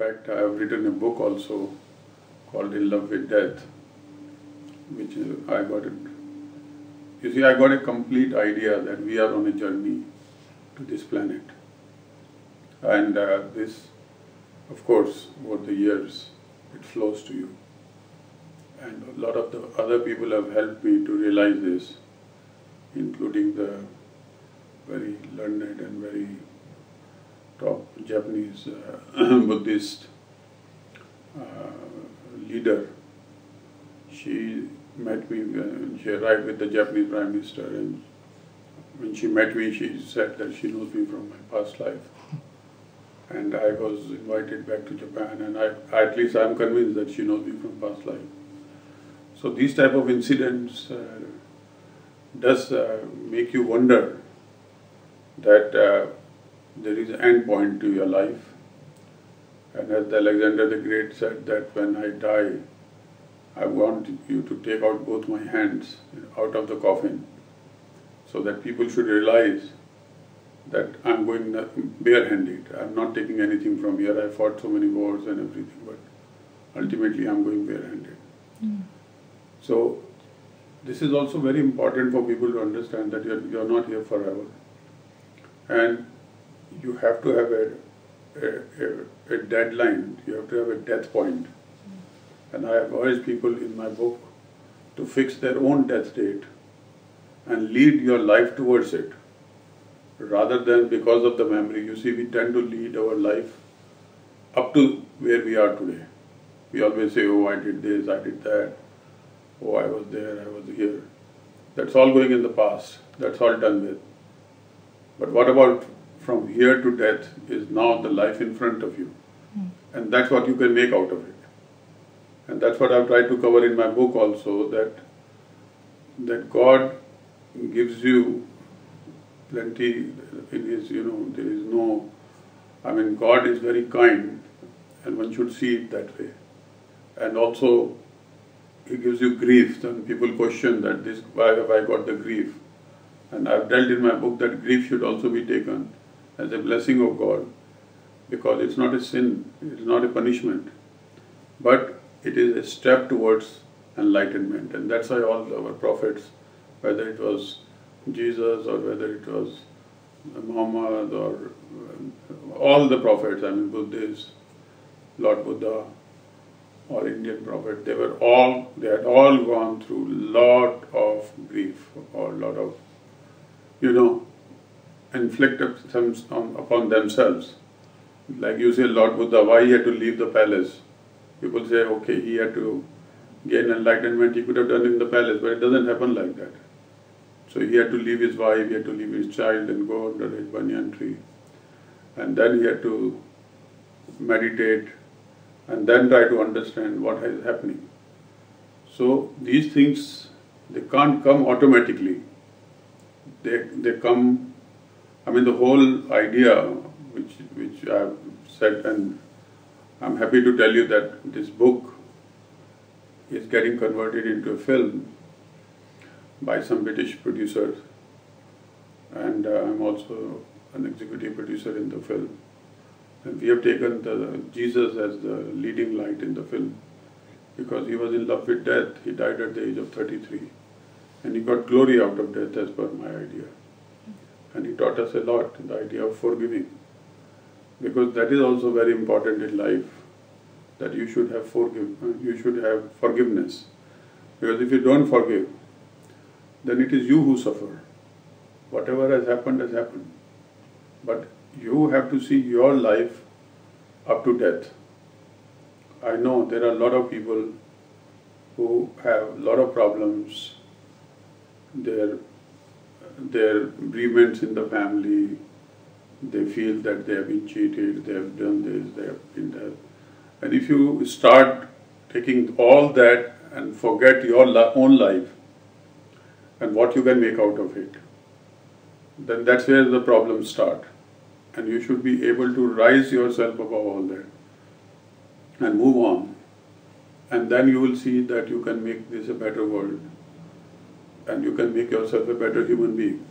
fact, I have written a book also called In Love with Death, which I got it. You see, I got a complete idea that we are on a journey to this planet. And this, of course, over the years, it flows to you. And a lot of the other people have helped me to realize this, including the very learned and very top Japanese Buddhist leader. She met me when she arrived with the Japanese Prime Minister, and when she met me, she said that she knows me from my past life. And I was invited back to Japan, and at least I'm convinced that she knows me from past life. So these type of incidents does make you wonder that there is an end point to your life. And as Alexander the Great said that when I die, I want you to take out both my hands out of the coffin, so that people should realize that I'm going barehanded. I'm not taking anything from here. I fought so many wars and everything, but ultimately I'm going barehanded. So this is also very important for people to understand that you're not here forever. And you have to have a deadline, you have to have a death point. And I have urged people in my book to fix their own death date and lead your life towards it, rather than because of the memory. You see, we tend to lead our life up to where we are today. We always say, oh, I did this, I did that, oh, I was there, I was here. That's all going in the past. That's all done with. But what about from here to death is now the life in front of you. And that's what you can make out of it. And that's what I've tried to cover in my book also, that God gives you plenty in His, there is no, God is very kind, and one should see it that way. And also, He gives you grief, and people question that why have I got the grief? And I've dealt in my book that grief should also be taken as a blessing of God, because it's not a sin, it's not a punishment, but it is a step towards enlightenment. And that's why all our prophets, whether it was Jesus or whether it was Muhammad or all the prophets, Buddhists, Lord Buddha or Indian prophet, they had all gone through lot of grief or lot of, inflicted upon themselves. Like you say, Lord Buddha, why he had to leave the palace? People say, okay, he had to gain enlightenment, he could have done in the palace, but it doesn't happen like that. So he had to leave his wife, he had to leave his child and go under a banyan tree. And then he had to meditate and then try to understand what is happening. So these things, they can't come automatically. They come, the whole idea which I have said, and I'm happy to tell you that this book is getting converted into a film by some British producers, and I'm also an executive producer in the film. And we have taken Jesus as the leading light in the film, because he was in love with death. He died at the age of 33, and he got glory out of death as per my idea. And he taught us a lot, the idea of forgiving, because that is also very important in life, that you should have forgiveness. Because if you don't forgive, then it is you who suffer. Whatever has happened has happened. But you have to see your life up to death. I know there are a lot of people who have a lot of problems, their bereavements in the family, they feel that they have been cheated, they have done this, they have been that. And if you start taking all that and forget your own life and what you can make out of it, then that's where the problems start. And you should be able to rise yourself above all that and move on. And then you will see that you can make this a better world and you can make yourself a better human being.